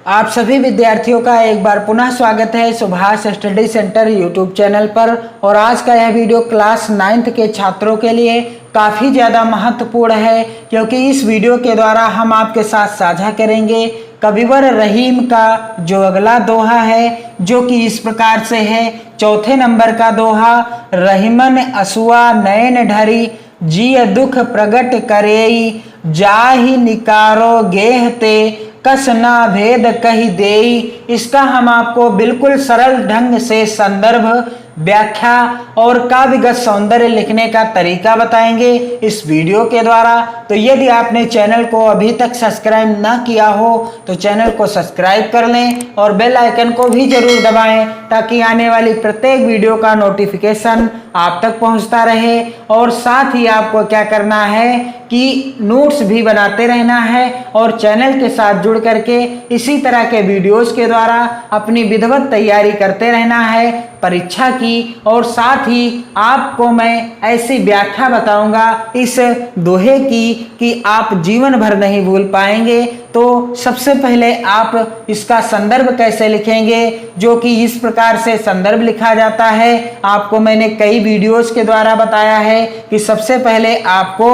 आप सभी विद्यार्थियों का एक बार पुनः स्वागत है Subhash study centre YouTube channel पर। और आज का यह वीडियो क्लास 9th के छात्रों के लिए काफ़ी ज़्यादा महत्वपूर्ण है, क्योंकि इस वीडियो के द्वारा हम आपके साथ साझा करेंगे कविवर रहीम का जो अगला दोहा है, जो कि इस प्रकार से है। चौथे नंबर का दोहा, रहीमन असुआ नयन ढरी जिय दुख प्रगट करेई जाहि निकारो गेह ते कस ना भेद कही देई। इसका हम आपको बिल्कुल सरल ढंग से संदर्भ, व्याख्या और काव्यगत सौंदर्य लिखने का तरीका बताएंगे इस वीडियो के द्वारा। तो यदि आपने चैनल को अभी तक सब्सक्राइब ना किया हो तो चैनल को सब्सक्राइब कर लें और बेल आइकन को भी जरूर दबाएं, ताकि आने वाली प्रत्येक वीडियो का नोटिफिकेशन आप तक पहुंचता रहे। और साथ ही आपको क्या करना है कि नोट्स भी बनाते रहना है और चैनल के साथ जुड़ करके इसी तरह के वीडियोस के द्वारा अपनी विधिवत तैयारी करते रहना है परीक्षा की। और साथ ही आपको मैं ऐसी व्याख्या बताऊंगा इस दोहे की कि आप जीवन भर नहीं भूल पाएंगे। तो सबसे पहले आप इसका संदर्भ कैसे लिखेंगे, जो कि इस प्रकार से संदर्भ लिखा जाता है। आपको मैंने कई वीडियोस के द्वारा बताया है कि सबसे पहले आपको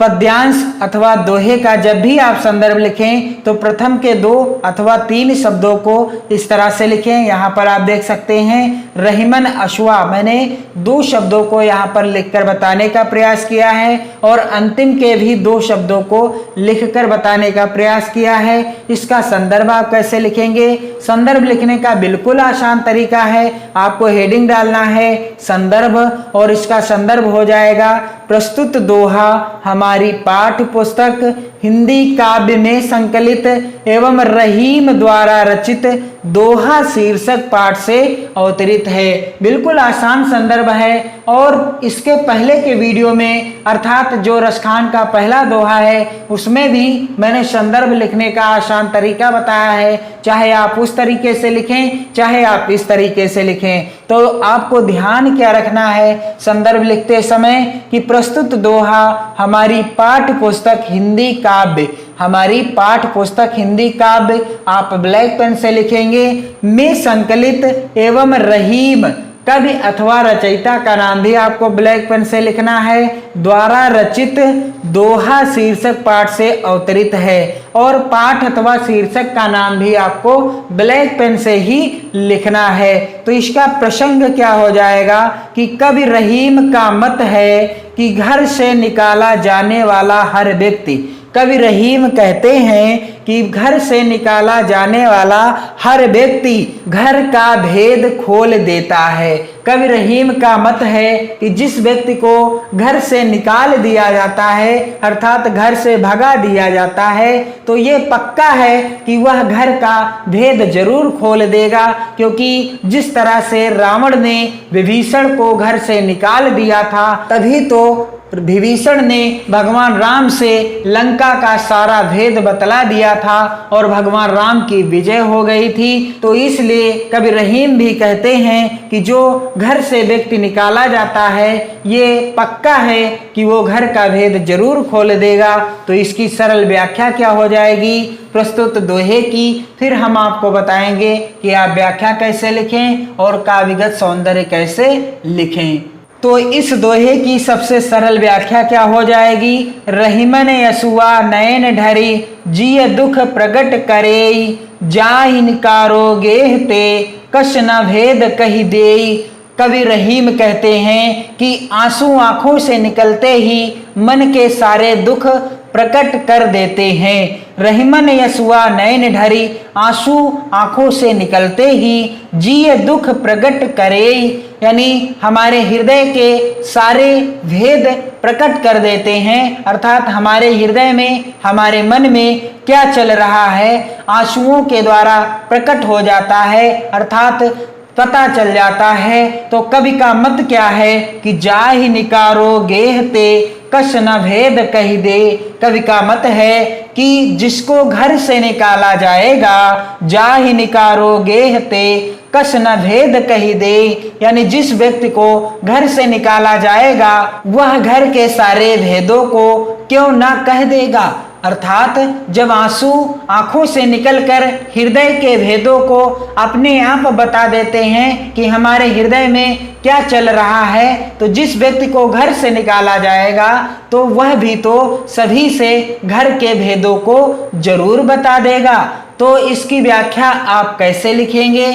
पद्यांश अथवा दोहे का जब भी आप संदर्भ लिखें तो प्रथम के 2 अथवा 3 शब्दों को इस तरह से लिखें। यहाँ पर आप देख सकते हैं रहीमन अश्वा, मैंने 2 शब्दों को यहाँ पर लिखकर बताने का प्रयास किया है और अंतिम के भी 2 शब्दों को लिखकर बताने का प्रयास किया है। इसका संदर्भ आप कैसे लिखेंगे? संदर्भ लिखने का बिल्कुल आसान तरीका है। आपको हेडिंग डालना है संदर्भ, और इसका संदर्भ हो जाएगा प्रस्तुत दोहा हमारी पाठ्य पुस्तक हिंदी काव्य में संकलित एवं रहीम द्वारा रचित दोहा शीर्षक पाठ से अवतरित है। बिल्कुल आसान संदर्भ है। और इसके पहले के वीडियो में अर्थात जो रसखान का पहला दोहा है उसमें भी मैंने संदर्भ लिखने का आसान तरीका बताया है। चाहे आप उस तरीके से लिखें, चाहे आप इस तरीके से लिखें। तो आपको ध्यान क्या रखना है संदर्भ लिखते समय कि प्रस्तुत दोहा हमारी पाठ्य पुस्तक हिंदी काव्य, हमारी पाठ्य पुस्तक हिंदी काव्य आप ब्लैक पेन से लिखेंगे में संकलित एवं रहीम कवि अथवा रचयिता का नाम भी आपको ब्लैक पेन से लिखना है, द्वारा रचित दोहा शीर्षक पाठ से अवतरित है। और पाठ अथवा शीर्षक का नाम भी आपको ब्लैक पेन से ही लिखना है। तो इसका प्रसंग क्या हो जाएगा कि कवि रहीम का मत है कि घर से निकाला जाने वाला हर व्यक्ति, कवि रहीम कहते हैं कि घर से निकाला जाने वाला हर व्यक्ति घर का भेद खोल देता है। कवि रहीम का मत है कि जिस व्यक्ति को घर से निकाल दिया जाता है अर्थात घर से भगा दिया जाता है, तो ये पक्का है कि वह घर का भेद जरूर खोल देगा। क्योंकि जिस तरह से रावण ने विभीषण को घर से निकाल दिया था, तभी तो विभीषण ने भगवान राम से लंका का सारा भेद बतला दिया था और भगवान राम की विजय हो गई थी। तो इसलिए कवि रहीम भी कहते हैं कि जो घर से व्यक्ति निकाला जाता है ये पक्का है कि वो घर का भेद जरूर खोल देगा। तो इसकी सरल व्याख्या क्या हो जाएगी प्रस्तुत दोहे की, फिर हम आपको बताएंगे कि आप व्याख्या कैसे लिखें और काव्यगत सौंदर्य कैसे लिखें। तो इस दोहे की सबसे सरल व्याख्या क्या हो जाएगी? रहीमन यसुआ नयन ढरी जिय दुख प्रगट करेई जाहि निकारो गेह ते कश न भेद कही देई। कवि रहीम कहते हैं कि आंसू आंखों से निकलते ही मन के सारे दुख प्रकट कर देते हैं। रहीमन यसुआ नयन ढरी, आंसू आंखों से निकलते ही जिय दुख प्रकट करे, यानी हमारे हृदय के सारे भेद प्रकट कर देते हैं। अर्थात हमारे हृदय में, हमारे मन में क्या चल रहा है आंसुओं के द्वारा प्रकट हो जाता है, अर्थात पता चल जाता है। तो कवि का मत क्या है कि जाहि निकारो गेह ते कश न भेद कही दे। कवि का मत है कि जिसको घर से निकाला जाएगा जाहि निकारो गेह ते कश न भेद कही दे, यानी जिस व्यक्ति को घर से निकाला जाएगा वह घर के सारे भेदों को क्यों ना कह देगा। अर्थात जब आंसू आंखों से निकलकर हृदय के भेदों को अपने आप बता देते हैं कि हमारे हृदय में क्या चल रहा है, तो जिस व्यक्ति को घर से निकाला जाएगा तो वह भी तो सभी से घर के भेदों को जरूर बता देगा। तो इसकी व्याख्या आप कैसे लिखेंगे?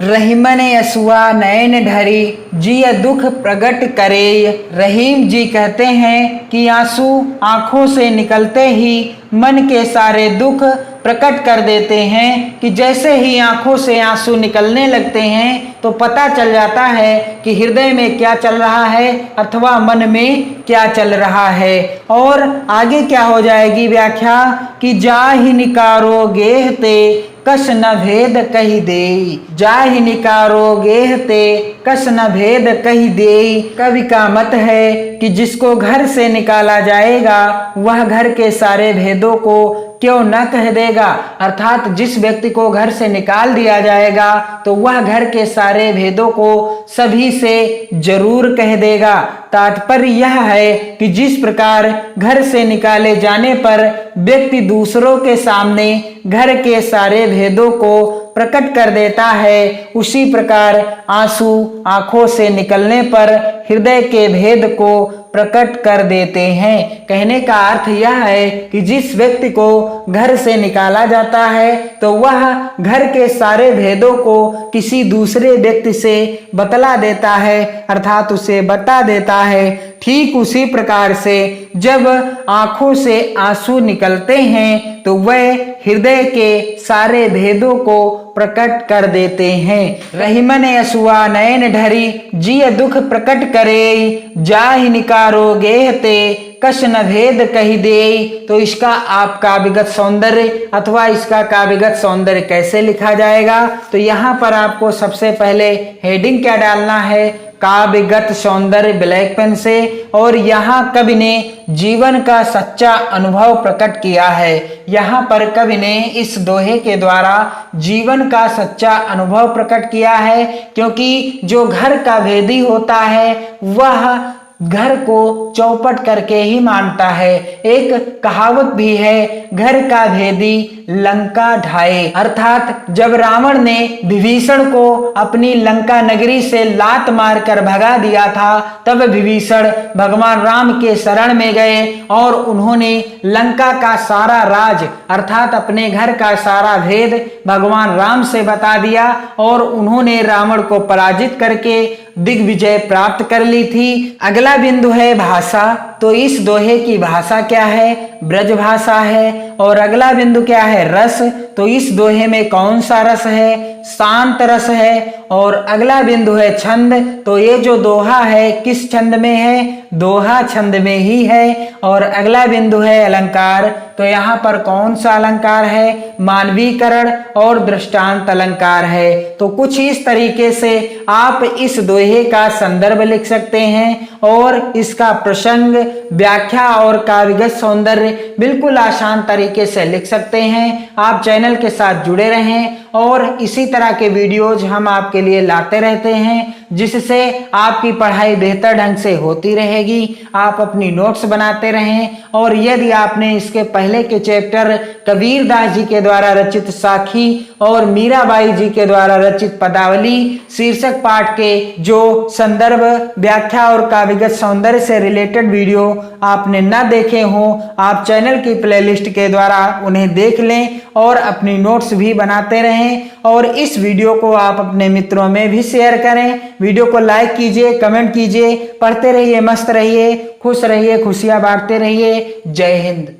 रहीमन यसुआ नयन ढरी जिय दुख प्रकट करे। रहीम जी कहते हैं कि आंसू आंखों से निकलते ही मन के सारे दुख प्रकट कर देते हैं कि जैसे ही आंखों से आंसू निकलने लगते हैं तो पता चल जाता है कि हृदय में क्या चल रहा है अथवा मन में क्या चल रहा है। और आगे क्या हो जाएगी व्याख्या कि जाहि निकारो गेहते कस न भेद कही दे। जाहि निकारो गेहते कस न भेद कही दे। कवि का मत है कि जिसको घर से निकाला जाएगा वह घर के सारे भेदों को क्यों न कह देगा। अर्थात जिस व्यक्ति को घर से निकाल दिया जाएगा तो वह घर के सारे भेदों को सभी से जरूर कह देगा। तात्पर्य यह है कि जिस प्रकार घर से निकाले जाने पर व्यक्ति दूसरों के सामने घर के सारे भेदों को प्रकट कर देता है, उसी प्रकार आंसू आंखों से निकलने पर हृदय के भेद को प्रकट कर देते हैं। कहने का अर्थ यह है कि जिस व्यक्ति को घर से निकाला जाता है तो वह घर के सारे भेदों को किसी दूसरे व्यक्ति से बतला देता है, अर्थात उसे बता देता है। ठीक उसी प्रकार से जब आंखों से आंसू निकलते हैं तो वह हृदय के सारे भेदों को प्रकट कर देते हैं। रहीमन यसुआ नयन ढरी जिय दुख प्रकट करे। जाहि निकारो गेहते कश न भेद कही दे। तो इसका आप काव्यगत सौंदर्य अथवा इसका काव्यगत सौंदर्य कैसे लिखा जाएगा? तो यहाँ पर आपको सबसे पहले हेडिंग क्या डालना है? काव्यगत सौंदर्य ब्लैक पेन से। और यहाँ कवि ने जीवन का सच्चा अनुभव प्रकट किया है। यहाँ पर कवि ने इस दोहे के द्वारा जीवन का सच्चा अनुभव प्रकट किया है, क्योंकि जो घर का भेदी होता है वह घर को चौपट करके ही मानता है। एक कहावत भी है, घर का भेदी लंका ढाए। अर्थात जब रावण ने विभीषण को अपनी लंका नगरी से लात मारकर भगा दिया था तब विभीषण भगवान राम के शरण में गए और उन्होंने लंका का सारा राज अर्थात अपने घर का सारा भेद भगवान राम से बता दिया और उन्होंने रावण को पराजित करके दिग्विजय प्राप्त कर ली थी। अगला बिंदु है भाषा। तो इस दोहे की भाषा क्या है? ब्रज भाषा है। और अगला बिंदु क्या है? रस। तो इस दोहे में कौन सा रस है? शांत रस है। और अगला बिंदु है छंद। तो ये जो दोहा है किस छंद में है? दोहा छंद में ही है। और अगला बिंदु है अलंकार। तो यहाँ पर कौन सा अलंकार है? मानवीकरण और दृष्टांत अलंकार है। तो कुछ इस तरीके से आप इस दोहे का संदर्भ लिख सकते हैं और इसका प्रसंग, व्याख्या और काव्यगत सौंदर्य बिल्कुल आसान तरीके से लिख सकते हैं। आप चैनल के साथ जुड़े रहें और इसी तरह के वीडियोज हम आपके लिए लाते रहते हैं, जिससे आपकी पढ़ाई बेहतर ढंग से होती रहेगी। आप अपनी नोट्स बनाते रहें और यदि आपने इसके पहले के चैप्टर कबीरदास जी के द्वारा रचित साखी और मीराबाई जी के द्वारा रचित पदावली शीर्षक पाठ के जो संदर्भ, व्याख्या और काव्यगत सौंदर्य से रिलेटेड वीडियो आपने न देखे हों, आप चैनल की प्लेलिस्ट के द्वारा उन्हें देख लें और अपनी नोट्स भी बनाते रहें। और इस वीडियो को आप अपने मित्रों में भी शेयर करें। वीडियो को लाइक कीजिए, कमेंट कीजिए। पढ़ते रहिए, मस्त रहिए, खुश रहिए, खुशियां बांटते रहिए। जय हिंद।